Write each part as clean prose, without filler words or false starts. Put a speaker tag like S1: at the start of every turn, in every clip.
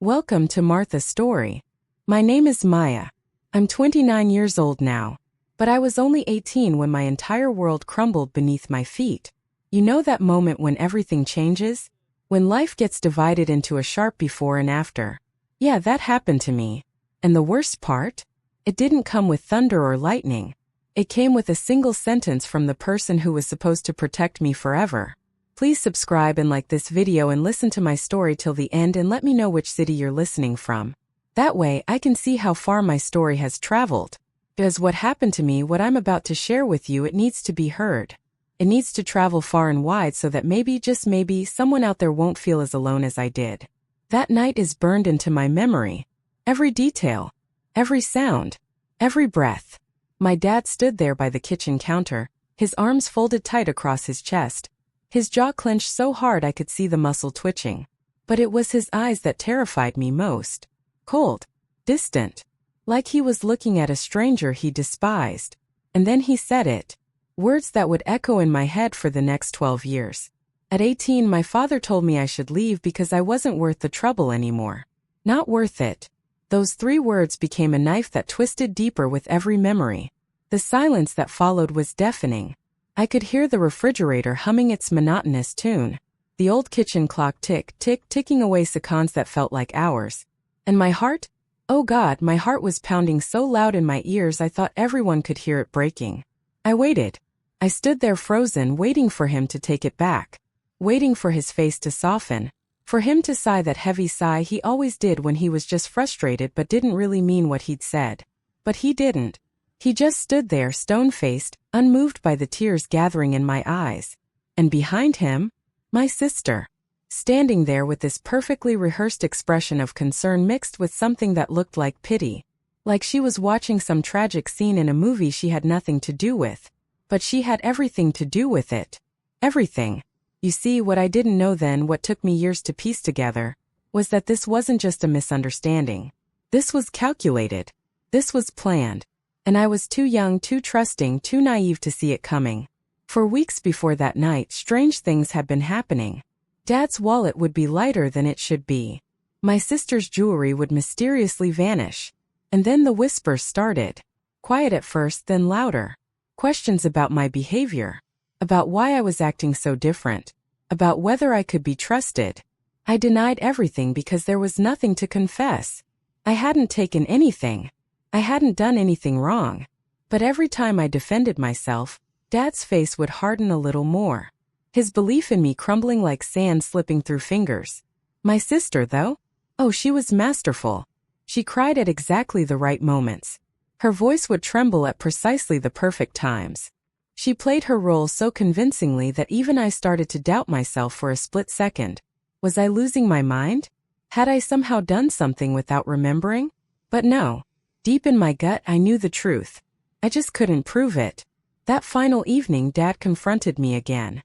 S1: Welcome to Martha's Story. My name is Maya. I'm 29 years old now, but I was only 18 when my entire world crumbled beneath my feet. You know that moment when everything changes? When life gets divided into a sharp before and after. Yeah, that happened to me. And the worst part? It didn't come with thunder or lightning. It came with a single sentence from the person who was supposed to protect me forever. Please subscribe and like this video and listen to my story till the end and let me know which city you're listening from. That way I can see how far my story has traveled. Because what happened to me, what I'm about to share with you, it needs to be heard. It needs to travel far and wide so that maybe, just maybe, someone out there won't feel as alone as I did. That night is burned into my memory. Every detail, every sound, every breath. My dad stood there by the kitchen counter, his arms folded tight across his chest. His jaw clenched so hard I could see the muscle twitching. But it was his eyes that terrified me most. Cold, distant, like he was looking at a stranger he despised. And then he said it. Words that would echo in my head for the next 12 years. At 18, my father told me I should leave because I wasn't worth the trouble anymore. Not worth it. Those 3 words became a knife that twisted deeper with every memory. The silence that followed was deafening. I could hear the refrigerator humming its monotonous tune. The old kitchen clock ticking away seconds that felt like hours. And my heart? Oh God, my heart was pounding so loud in my ears I thought everyone could hear it breaking. I waited. I stood there frozen, waiting for him to take it back. Waiting for his face to soften. For him to sigh that heavy sigh he always did when he was just frustrated but didn't really mean what he'd said. But he didn't. He just stood there stone-faced, unmoved by the tears gathering in my eyes. And behind him, my sister. Standing there with this perfectly rehearsed expression of concern mixed with something that looked like pity. Like she was watching some tragic scene in a movie she had nothing to do with. But she had everything to do with it. Everything. You see, what I didn't know then, what took me years to piece together, was that this wasn't just a misunderstanding. This was calculated. This was planned. And I was too young, too trusting, too naive to see it coming. For weeks before that night, strange things had been happening. Dad's wallet would be lighter than it should be. My sister's jewelry would mysteriously vanish. And then the whispers started. Quiet at first, then louder. Questions about my behavior. About why I was acting so different. About whether I could be trusted. I denied everything because there was nothing to confess. I hadn't taken anything. I hadn't done anything wrong. But every time I defended myself, Dad's face would harden a little more. His belief in me crumbling like sand slipping through fingers. My sister, though? Oh, she was masterful. She cried at exactly the right moments. Her voice would tremble at precisely the perfect times. She played her role so convincingly that even I started to doubt myself for a split second. Was I losing my mind? Had I somehow done something without remembering? But no. Deep in my gut, I knew the truth. I just couldn't prove it. That final evening, Dad confronted me again.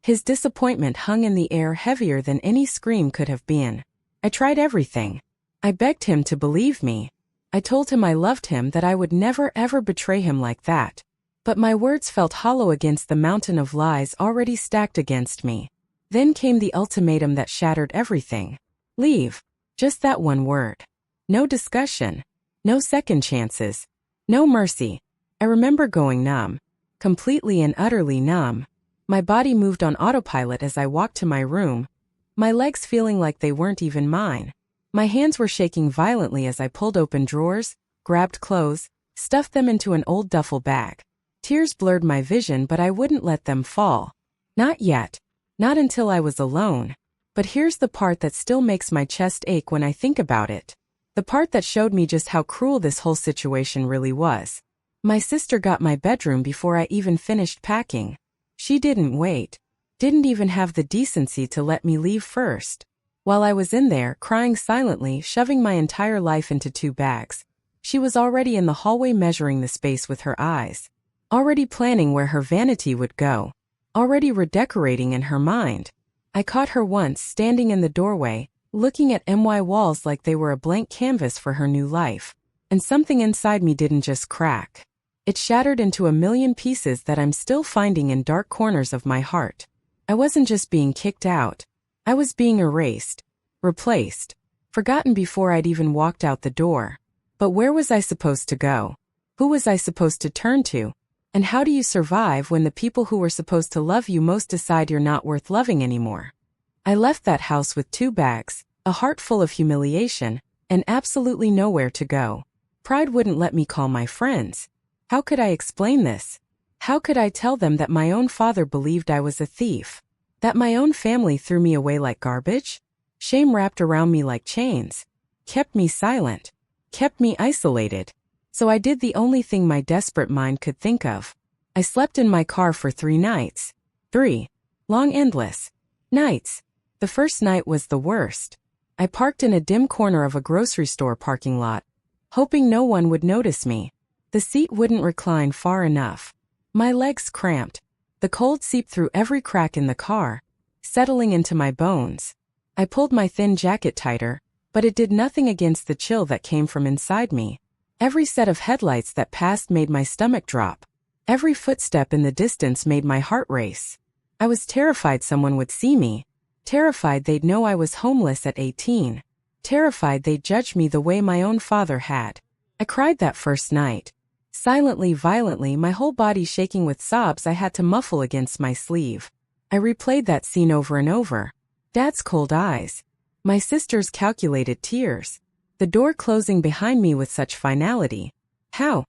S1: His disappointment hung in the air heavier than any scream could have been. I tried everything. I begged him to believe me. I told him I loved him, that I would never ever betray him like that. But my words felt hollow against the mountain of lies already stacked against me. Then came the ultimatum that shattered everything. Leave. Just that one word. No discussion. No second chances. No mercy. I remember going numb. Completely and utterly numb. My body moved on autopilot as I walked to my room. My legs feeling like they weren't even mine. My hands were shaking violently as I pulled open drawers, grabbed clothes, stuffed them into an old duffel bag. Tears blurred my vision, but I wouldn't let them fall. Not yet. Not until I was alone. But here's the part that still makes my chest ache when I think about it. The part that showed me just how cruel this whole situation really was. My sister got my bedroom before I even finished packing. She didn't wait. Didn't even have the decency to let me leave first. While I was in there, crying silently, shoving my entire life into 2 bags, she was already in the hallway measuring the space with her eyes. Already planning where her vanity would go. Already redecorating in her mind. I caught her once standing in the doorway, looking at my walls like they were a blank canvas for her new life. And something inside me didn't just crack. It shattered into a million pieces that I'm still finding in dark corners of my heart. I wasn't just being kicked out. I was being erased. Replaced. Forgotten before I'd even walked out the door. But where was I supposed to go? Who was I supposed to turn to? And how do you survive when the people who were supposed to love you most decide you're not worth loving anymore? I left that house with 2 bags, a heart full of humiliation, and absolutely nowhere to go. Pride wouldn't let me call my friends. How could I explain this? How could I tell them that my own father believed I was a thief? That my own family threw me away like garbage? Shame wrapped around me like chains. Kept me silent. Kept me isolated. So I did the only thing my desperate mind could think of. I slept in my car for 3 nights. 3 long endless nights. The first night was the worst. I parked in a dim corner of a grocery store parking lot, hoping no one would notice me. The seat wouldn't recline far enough. My legs cramped. The cold seeped through every crack in the car, settling into my bones. I pulled my thin jacket tighter, but it did nothing against the chill that came from inside me. Every set of headlights that passed made my stomach drop. Every footstep in the distance made my heart race. I was terrified someone would see me. Terrified they'd know I was homeless at 18. Terrified they'd judge me the way my own father had. I cried that first night. Silently, violently, my whole body shaking with sobs I had to muffle against my sleeve. I replayed that scene over and over. Dad's cold eyes. My sister's calculated tears. The door closing behind me with such finality. How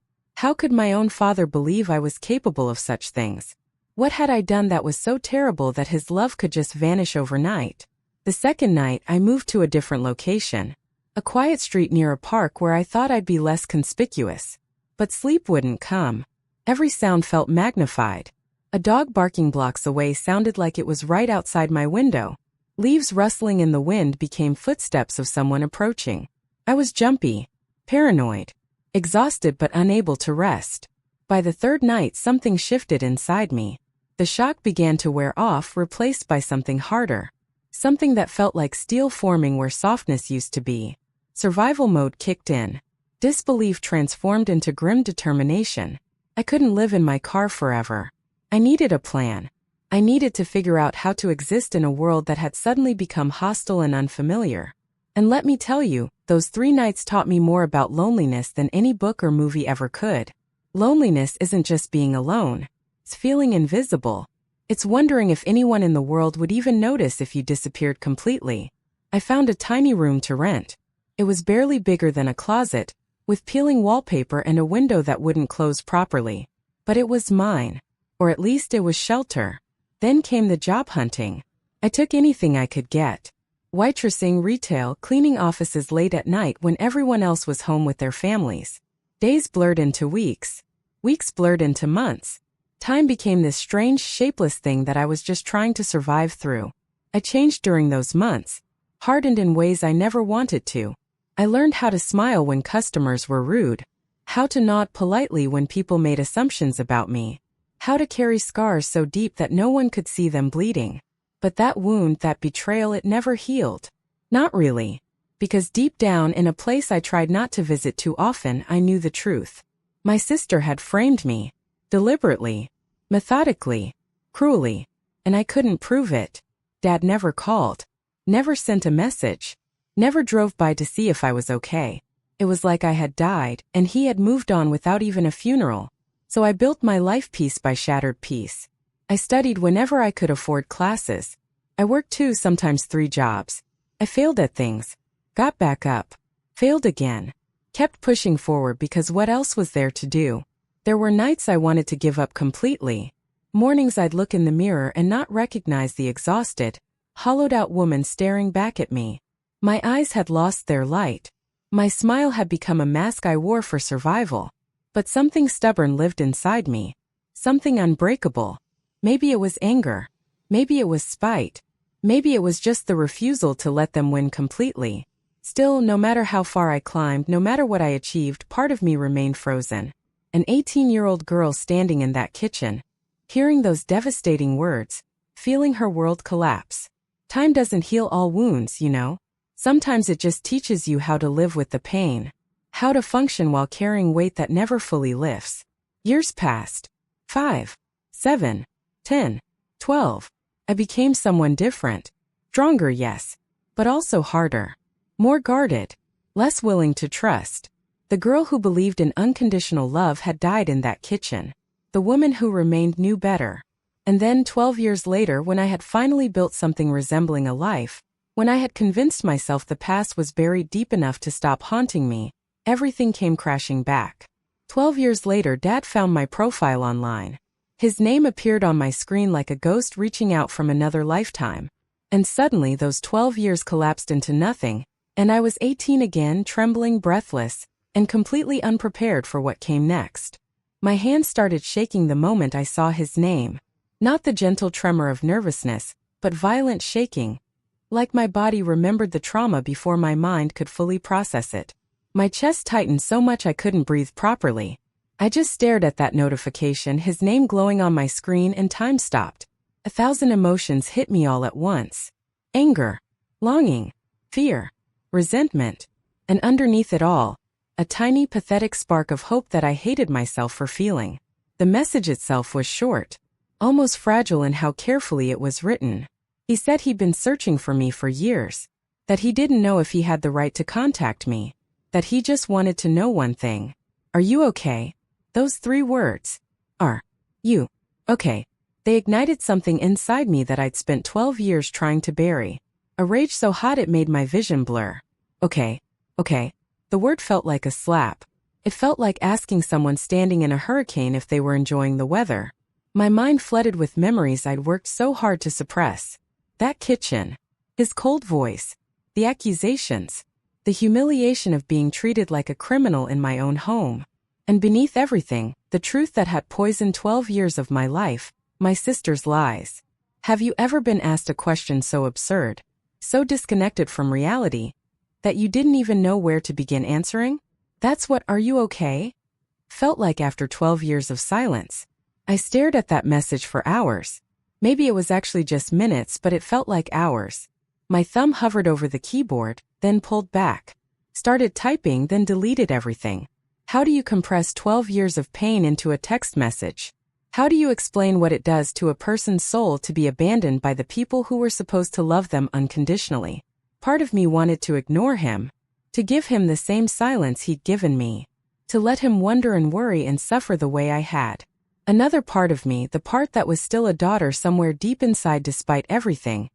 S1: could my own father believe I was capable of such things? What had I done that was so terrible that his love could just vanish overnight? The second night, I moved to a different location. A quiet street near a park where I thought I'd be less conspicuous. But sleep wouldn't come. Every sound felt magnified. A dog barking blocks away sounded like it was right outside my window. Leaves rustling in the wind became footsteps of someone approaching. I was jumpy, paranoid, exhausted but unable to rest. By the third night, something shifted inside me. The shock began to wear off, replaced by something harder. Something that felt like steel forming where softness used to be. Survival mode kicked in. Disbelief transformed into grim determination. I couldn't live in my car forever. I needed a plan. I needed to figure out how to exist in a world that had suddenly become hostile and unfamiliar. And let me tell you, those 3 nights taught me more about loneliness than any book or movie ever could. Loneliness isn't just being alone. It's feeling invisible. It's wondering if anyone in the world would even notice if you disappeared completely. I found a tiny room to rent. It was barely bigger than a closet, with peeling wallpaper and a window that wouldn't close properly. But it was mine. Or at least it was shelter. Then came the job hunting. I took anything I could get. Waitressing, retail, cleaning offices late at night when everyone else was home with their families. Days blurred into weeks. Weeks blurred into months. Time became this strange, shapeless thing that I was just trying to survive through. I changed during those months, hardened in ways I never wanted to. I learned how to smile when customers were rude, how to nod politely when people made assumptions about me, how to carry scars so deep that no one could see them bleeding. But that wound, that betrayal, it never healed. Not really. Because deep down in a place I tried not to visit too often, I knew the truth. My sister had framed me. Deliberately, methodically, cruelly, and I couldn't prove it. Dad never called, never sent a message, never drove by to see if I was okay. It was like I had died, and he had moved on without even a funeral. So I built my life piece by shattered piece. I studied whenever I could afford classes. I worked 2, sometimes 3 jobs. I failed at things, got back up, failed again, kept pushing forward because what else was there to do? There were nights I wanted to give up completely. Mornings I'd look in the mirror and not recognize the exhausted, hollowed-out woman staring back at me. My eyes had lost their light. My smile had become a mask I wore for survival. But something stubborn lived inside me. Something unbreakable. Maybe it was anger. Maybe it was spite. Maybe it was just the refusal to let them win completely. Still, no matter how far I climbed, no matter what I achieved, part of me remained frozen. An 18-year-old girl standing in that kitchen, hearing those devastating words, feeling her world collapse. Time doesn't heal all wounds, you know. Sometimes it just teaches you how to live with the pain, how to function while carrying weight that never fully lifts. Years passed. 5, 7, 10, 12. I became someone different. Stronger, yes, but also harder. More guarded. Less willing to trust. The girl who believed in unconditional love had died in that kitchen. The woman who remained knew better. And then 12 years later, when I had finally built something resembling a life, when I had convinced myself the past was buried deep enough to stop haunting me, everything came crashing back. 12 years later, Dad found my profile online. His name appeared on my screen like a ghost reaching out from another lifetime. And suddenly those 12 years collapsed into nothing, and I was 18 again, trembling, breathless, and completely unprepared for what came next. My hands started shaking the moment I saw his name. Not the gentle tremor of nervousness, but violent shaking. Like my body remembered the trauma before my mind could fully process it. My chest tightened so much I couldn't breathe properly. I just stared at that notification, his name glowing on my screen, and time stopped. 1,000 emotions hit me all at once. Anger, longing, fear, resentment, and underneath it all, a tiny pathetic spark of hope that I hated myself for feeling. The message itself was short, almost fragile in how carefully it was written. He said he'd been searching for me for years, that he didn't know if he had the right to contact me, that he just wanted to know one thing. Are you okay? Those 3 words. Are you okay? They ignited something inside me that I'd spent 12 years trying to bury. A rage so hot it made my vision blur. Okay. The word felt like a slap. It felt like asking someone standing in a hurricane if they were enjoying the weather. My mind flooded with memories I'd worked so hard to suppress. That kitchen. His cold voice. The accusations. The humiliation of being treated like a criminal in my own home. And beneath everything, the truth that had poisoned 12 years of my life, my sister's lies. Have you ever been asked a question so absurd, so disconnected from reality, that you didn't even know where to begin answering? That's what "Are you okay?" felt like after 12 years of silence. I stared at that message for hours. Maybe it was actually just minutes, but it felt like hours. My thumb hovered over the keyboard, then pulled back. Started typing, then deleted everything. How do you compress 12 years of pain into a text message? How do you explain what it does to a person's soul to be abandoned by the people who were supposed to love them unconditionally? Part of me wanted to ignore him, to give him the same silence he'd given me, to let him wonder and worry and suffer the way I had. Another part of me, the part that was still a daughter somewhere deep inside despite everything,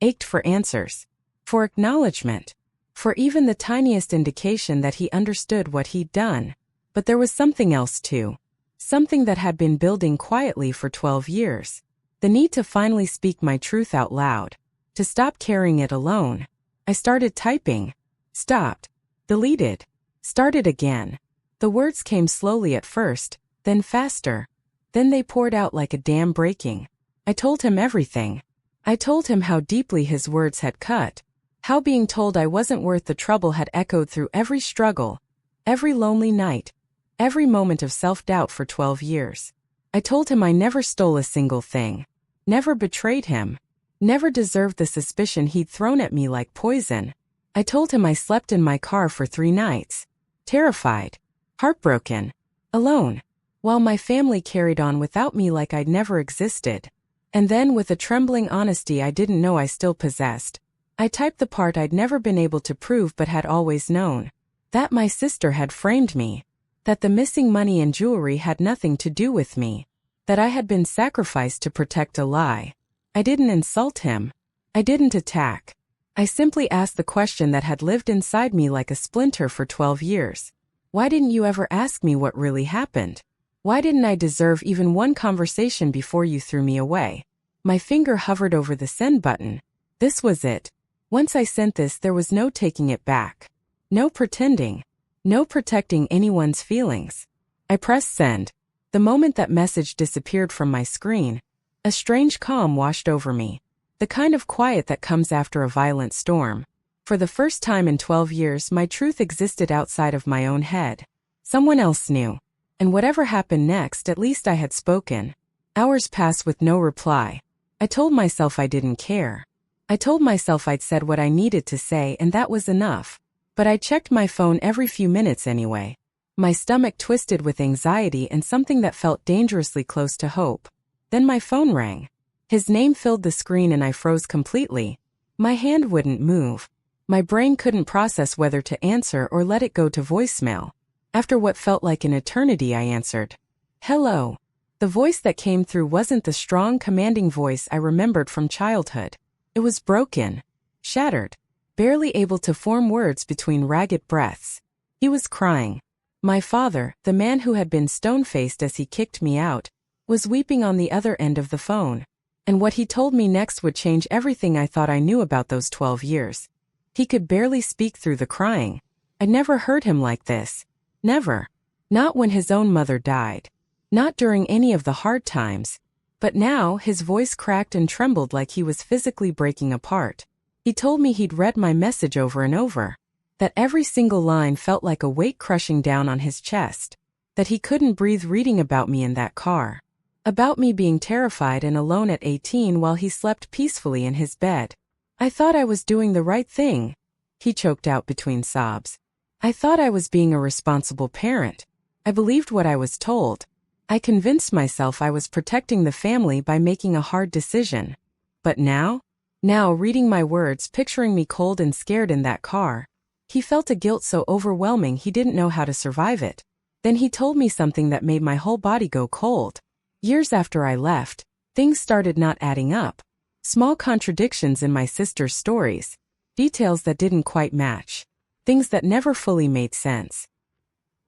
S1: ached for answers, for acknowledgement, for even the tiniest indication that he understood what he'd done. But there was something else too. Something that had been building quietly for 12 years. The need to finally speak my truth out loud. To stop carrying it alone. I started typing. Stopped. Deleted. Started again. The words came slowly at first, then faster. Then they poured out like a dam breaking. I told him everything. I told him how deeply his words had cut. How being told I wasn't worth the trouble had echoed through every struggle, every lonely night, every moment of self-doubt for 12 years. I told him I never stole a single thing, never betrayed him, never deserved the suspicion he'd thrown at me like poison. I told him I slept in my car for 3 nights, terrified, heartbroken, alone, while my family carried on without me like I'd never existed. And then, with a trembling honesty I didn't know I still possessed, I typed the part I'd never been able to prove but had always known. That my sister had framed me. That the missing money and jewelry had nothing to do with me. That I had been sacrificed to protect a lie. I didn't insult him. I didn't attack. I simply asked the question that had lived inside me like a splinter for 12 years. Why didn't you ever ask me what really happened? Why didn't I deserve even one conversation before you threw me away? My finger hovered over the send button. This was it. Once I sent this, there was no taking it back. No pretending. No protecting anyone's feelings. I pressed send. The moment that message disappeared from my screen, a strange calm washed over me. The kind of quiet that comes after a violent storm. For the first time in 12 years, my truth existed outside of my own head. Someone else knew. And whatever happened next, at least I had spoken. Hours passed with no reply. I told myself I didn't care. I told myself I'd said what I needed to say and that was enough. But I checked my phone every few minutes anyway. My stomach twisted with anxiety and something that felt dangerously close to hope. Then my phone rang. His name filled the screen and I froze completely. My hand wouldn't move. My brain couldn't process whether to answer or let it go to voicemail. After what felt like an eternity, I answered. Hello. The voice that came through wasn't the strong, commanding voice I remembered from childhood. It was broken, shattered, barely able to form words between ragged breaths. He was crying. My father, the man who had been stone-faced as he kicked me out, was weeping on the other end of the phone. And what he told me next would change everything I thought I knew about those 12 years. He could barely speak through the crying. I'd never heard him like this. Never. Not when his own mother died. Not during any of the hard times. But now his voice cracked and trembled like he was physically breaking apart. He told me he'd read my message over and over. That every single line felt like a weight crushing down on his chest. That he couldn't breathe reading about me in that car. About me being terrified and alone at 18 while he slept peacefully in his bed. I thought I was doing the right thing. He choked out between sobs. I thought I was being a responsible parent. I believed what I was told. I convinced myself I was protecting the family by making a hard decision. But now, reading my words, picturing me cold and scared in that car, he felt a guilt so overwhelming he didn't know how to survive it. Then he told me something that made my whole body go cold. Years after I left, things started not adding up. Small contradictions in my sister's stories. Details that didn't quite match. Things that never fully made sense.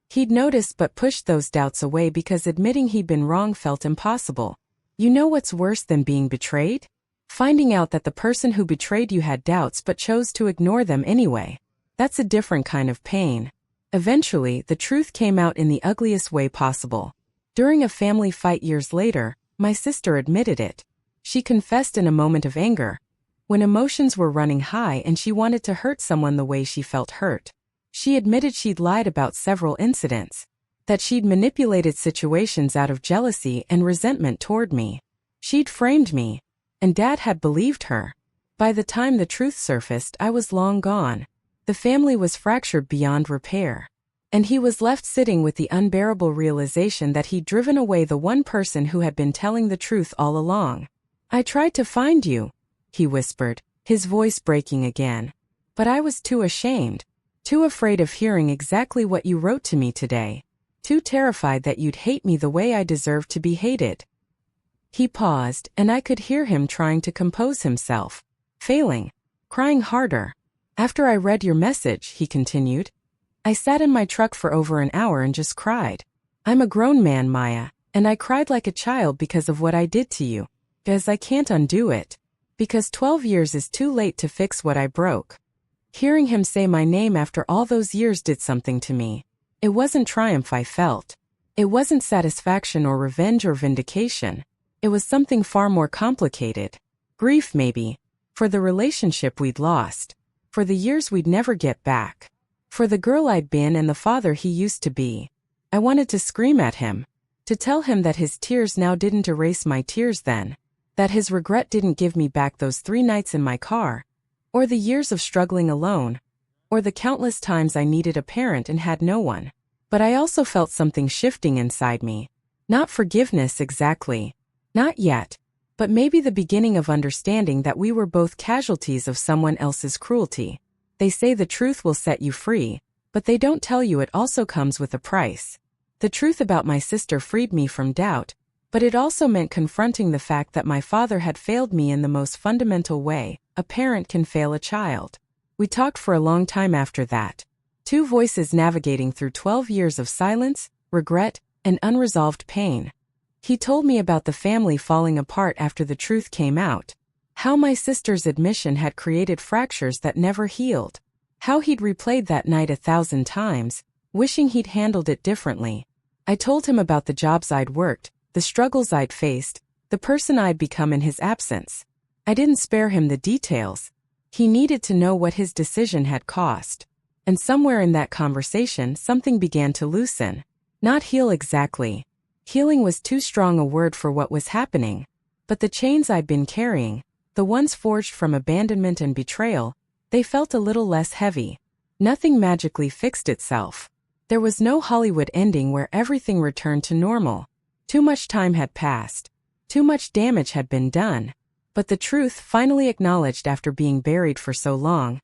S1: He'd noticed but pushed those doubts away because admitting he'd been wrong felt impossible. You know what's worse than being betrayed? Finding out that the person who betrayed you had doubts but chose to ignore them anyway. That's a different kind of pain. Eventually, the truth came out in the ugliest way possible. During a family fight years later, my sister admitted it. She confessed in a moment of anger, when emotions were running high and she wanted to hurt someone the way she felt hurt. She admitted she'd lied about several incidents, that she'd manipulated situations out of jealousy and resentment toward me. She'd framed me, and Dad had believed her. By the time the truth surfaced, I was long gone. The family was fractured beyond repair. And he was left sitting with the unbearable realization that he'd driven away the one person who had been telling the truth all along. I tried to find you, he whispered, his voice breaking again. But I was too ashamed. Too afraid of hearing exactly what you wrote to me today. Too terrified that you'd hate me the way I deserved to be hated. He paused, and I could hear him trying to compose himself. Failing. Crying harder. After I read your message, he continued, I sat in my truck for over an hour and just cried. I'm a grown man, Maya, and I cried like a child because of what I did to you. Because I can't undo it. Because 12 years is too late to fix what I broke. Hearing him say my name after all those years did something to me. It wasn't triumph I felt. It wasn't satisfaction or revenge or vindication. It was something far more complicated. Grief, maybe. For the relationship we'd lost. For the years we'd never get back. For the girl I'd been and the father he used to be. I wanted to scream at him. To tell him that his tears now didn't erase my tears then. That his regret didn't give me back those 3 nights in my car. Or the years of struggling alone. Or the countless times I needed a parent and had no one. But I also felt something shifting inside me. Not forgiveness exactly. Not yet. But maybe the beginning of understanding that we were both casualties of someone else's cruelty. They say the truth will set you free, but they don't tell you it also comes with a price. The truth about my sister freed me from doubt, but it also meant confronting the fact that my father had failed me in the most fundamental way a parent can fail a child. We talked for a long time after that. 2 voices navigating through 12 years of silence, regret, and unresolved pain. He told me about the family falling apart after the truth came out. How my sister's admission had created fractures that never healed. How he'd replayed that night 1,000 times, wishing he'd handled it differently. I told him about the jobs I'd worked, the struggles I'd faced, the person I'd become in his absence. I didn't spare him the details. He needed to know what his decision had cost. And somewhere in that conversation, something began to loosen. Not heal exactly. Healing was too strong a word for what was happening. But the chains I'd been carrying, the ones forged from abandonment and betrayal, they felt a little less heavy. Nothing magically fixed itself. There was no Hollywood ending where everything returned to normal. Too much time had passed. Too much damage had been done. But the truth, finally acknowledged after being buried for so long,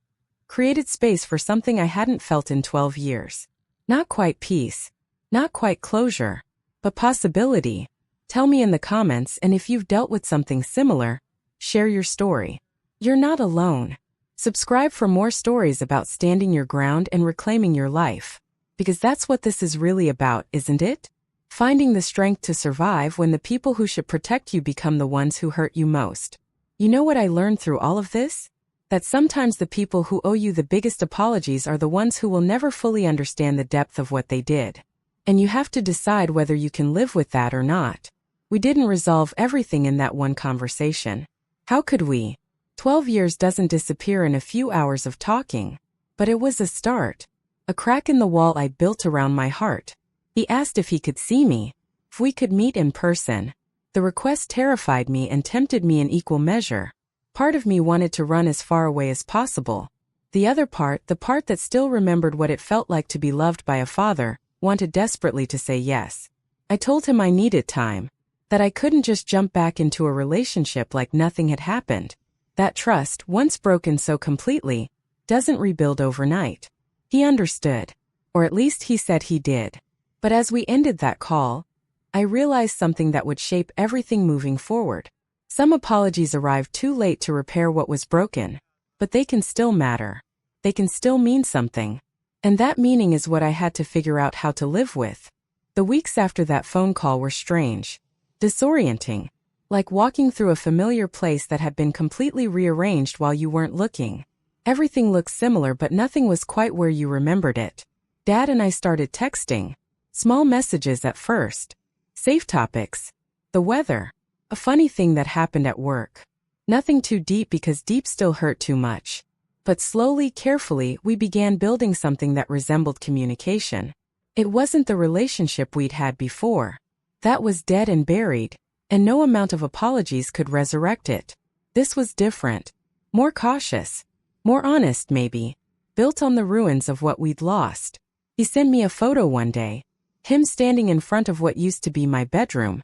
S1: created space for something I hadn't felt in 12 years. Not quite peace, not quite closure, but possibility. Tell me in the comments, and if you've dealt with something similar, share your story. You're not alone. Subscribe for more stories about standing your ground and reclaiming your life. Because that's what this is really about, isn't it? Finding the strength to survive when the people who should protect you become the ones who hurt you most. You know what I learned through all of this? That sometimes the people who owe you the biggest apologies are the ones who will never fully understand the depth of what they did. And you have to decide whether you can live with that or not. We didn't resolve everything in that one conversation. How could we? 12 years doesn't disappear in a few hours of talking. But it was a start. A crack in the wall I built around my heart. He asked if he could see me, if we could meet in person. The request terrified me and tempted me in equal measure. Part of me wanted to run as far away as possible. The other part, the part that still remembered what it felt like to be loved by a father, wanted desperately to say yes. I told him I needed time. That I couldn't just jump back into a relationship like nothing had happened. That trust, once broken so completely, doesn't rebuild overnight. He understood. Or at least he said he did. But as we ended that call, I realized something that would shape everything moving forward. Some apologies arrived too late to repair what was broken. But they can still matter. They can still mean something. And that meaning is what I had to figure out how to live with. The weeks after that phone call were strange. Disorienting. Like walking through a familiar place that had been completely rearranged while you weren't looking. Everything looked similar, but nothing was quite where you remembered it. Dad and I started texting. Small messages at first. Safe topics. The weather. A funny thing that happened at work. Nothing too deep because deep still hurt too much. But slowly, carefully, we began building something that resembled communication. It wasn't the relationship we'd had before. That was dead and buried, and no amount of apologies could resurrect it. This was different. More cautious. More honest, maybe. Built on the ruins of what we'd lost. He sent me a photo one day. Him standing in front of what used to be my bedroom.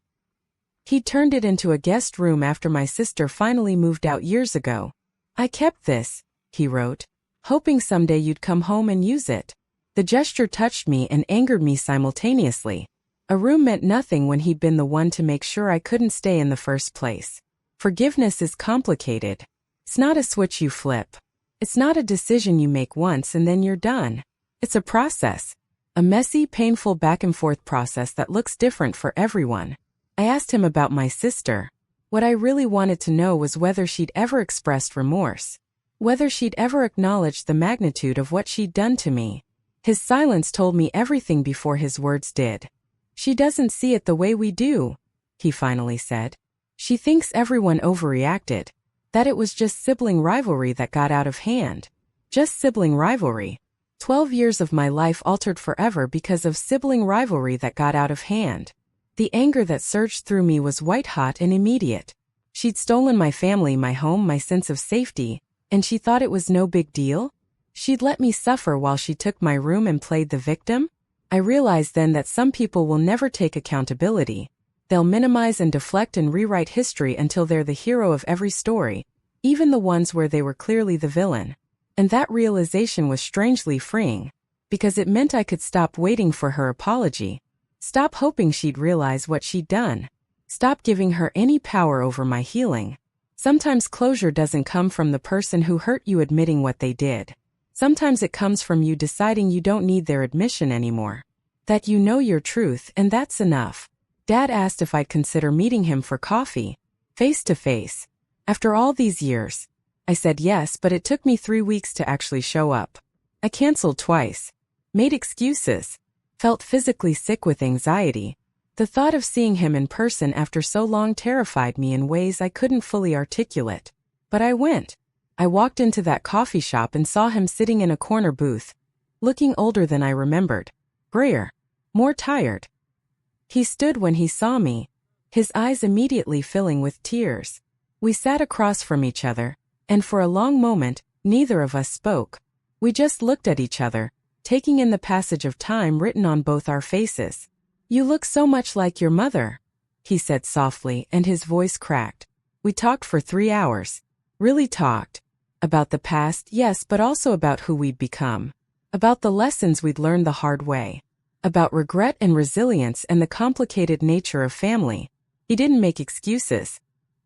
S1: He'd turned it into a guest room after my sister finally moved out years ago. I kept this, he wrote, hoping someday you'd come home and use it. The gesture touched me and angered me simultaneously. A room meant nothing when he'd been the one to make sure I couldn't stay in the first place. Forgiveness is complicated. It's not a switch you flip. It's not a decision you make once and then you're done. It's a process. A messy, painful back-and-forth process that looks different for everyone. I asked him about my sister. What I really wanted to know was whether she'd ever expressed remorse. Whether she'd ever acknowledged the magnitude of what she'd done to me. His silence told me everything before his words did. She doesn't see it the way we do, he finally said. She thinks everyone overreacted. That it was just sibling rivalry that got out of hand. Just sibling rivalry. 12 years of my life altered forever because of sibling rivalry that got out of hand. The anger that surged through me was white-hot and immediate. She'd stolen my family, my home, my sense of safety, and she thought it was no big deal? She'd let me suffer while she took my room and played the victim? I realized then that some people will never take accountability. They'll minimize and deflect and rewrite history until they're the hero of every story, even the ones where they were clearly the villain. And that realization was strangely freeing, because it meant I could stop waiting for her apology. Stop hoping she'd realize what she'd done. Stop giving her any power over my healing. Sometimes closure doesn't come from the person who hurt you admitting what they did. Sometimes it comes from you deciding you don't need their admission anymore. That you know your truth, and that's enough. Dad asked if I'd consider meeting him for coffee, face to face. After all these years, I said yes, but it took me 3 weeks to actually show up. I canceled twice. Made excuses. Felt physically sick with anxiety. The thought of seeing him in person after so long terrified me in ways I couldn't fully articulate. But I went. I walked into that coffee shop and saw him sitting in a corner booth, looking older than I remembered. Grayer. More tired. He stood when he saw me, his eyes immediately filling with tears. We sat across from each other, and for a long moment, neither of us spoke. We just looked at each other, taking in the passage of time written on both our faces. "You look so much like your mother," he said softly, and his voice cracked. We talked for 3 hours. Really talked. About the past, yes, but also about who we'd become. About the lessons we'd learned the hard way. About regret and resilience and the complicated nature of family. He didn't make excuses.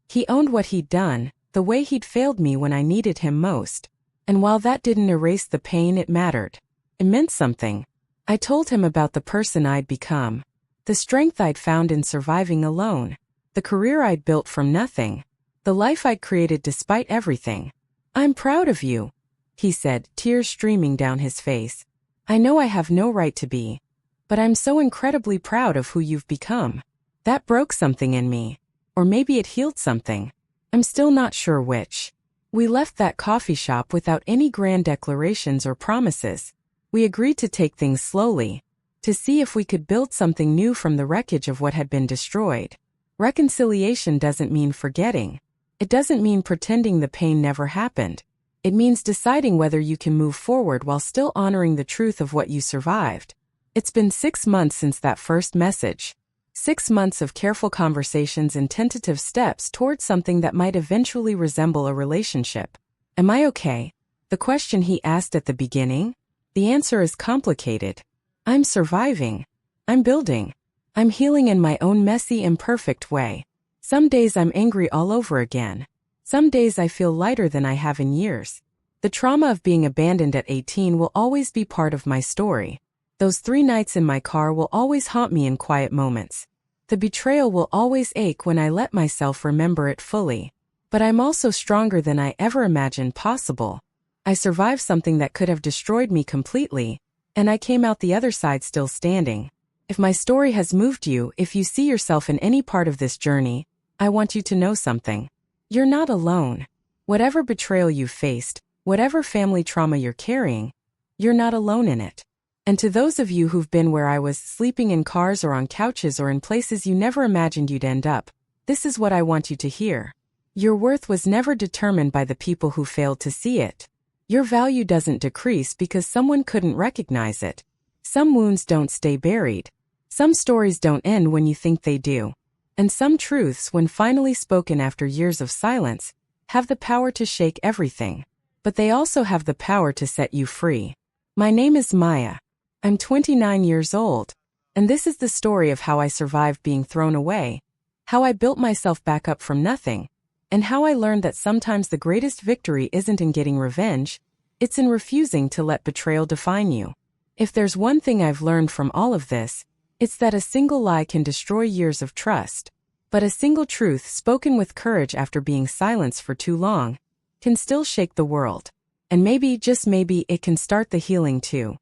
S1: He owned what he'd done, the way he'd failed me when I needed him most. And while that didn't erase the pain, it mattered. It meant something. I told him about the person I'd become. The strength I'd found in surviving alone. The career I'd built from nothing. The life I'd created despite everything. "I'm proud of you," he said, tears streaming down his face. "I know I have no right to be. But I'm so incredibly proud of who you've become." That broke something in me. Or maybe it healed something. I'm still not sure which. We left that coffee shop without any grand declarations or promises. We agreed to take things slowly. To see if we could build something new from the wreckage of what had been destroyed. Reconciliation doesn't mean forgetting. It doesn't mean pretending the pain never happened. It means deciding whether you can move forward while still honoring the truth of what you survived. It's been 6 months since that first message. 6 months of careful conversations and tentative steps towards something that might eventually resemble a relationship. Am I okay? The question he asked at the beginning? The answer is complicated. I'm surviving. I'm building. I'm healing in my own messy, imperfect way. Some days I'm angry all over again. Some days I feel lighter than I have in years. The trauma of being abandoned at 18 will always be part of my story. Those 3 nights in my car will always haunt me in quiet moments. The betrayal will always ache when I let myself remember it fully. But I'm also stronger than I ever imagined possible. I survived something that could have destroyed me completely, and I came out the other side still standing. If my story has moved you, if you see yourself in any part of this journey, I want you to know something. You're not alone. Whatever betrayal you've faced, whatever family trauma you're carrying, you're not alone in it. And to those of you who've been where I was, sleeping in cars or on couches or in places you never imagined you'd end up, this is what I want you to hear. Your worth was never determined by the people who failed to see it. Your value doesn't decrease because someone couldn't recognize it. Some wounds don't stay buried. Some stories don't end when you think they do. And some truths, when finally spoken after years of silence, have the power to shake everything. But they also have the power to set you free. My name is Maya. I'm 29 years old. And this is the story of how I survived being thrown away, how I built myself back up from nothing, and how I learned that sometimes the greatest victory isn't in getting revenge, it's in refusing to let betrayal define you. If there's one thing I've learned from all of this, it's that a single lie can destroy years of trust, but a single truth spoken with courage after being silenced for too long can still shake the world. And maybe, just maybe, it can start the healing too.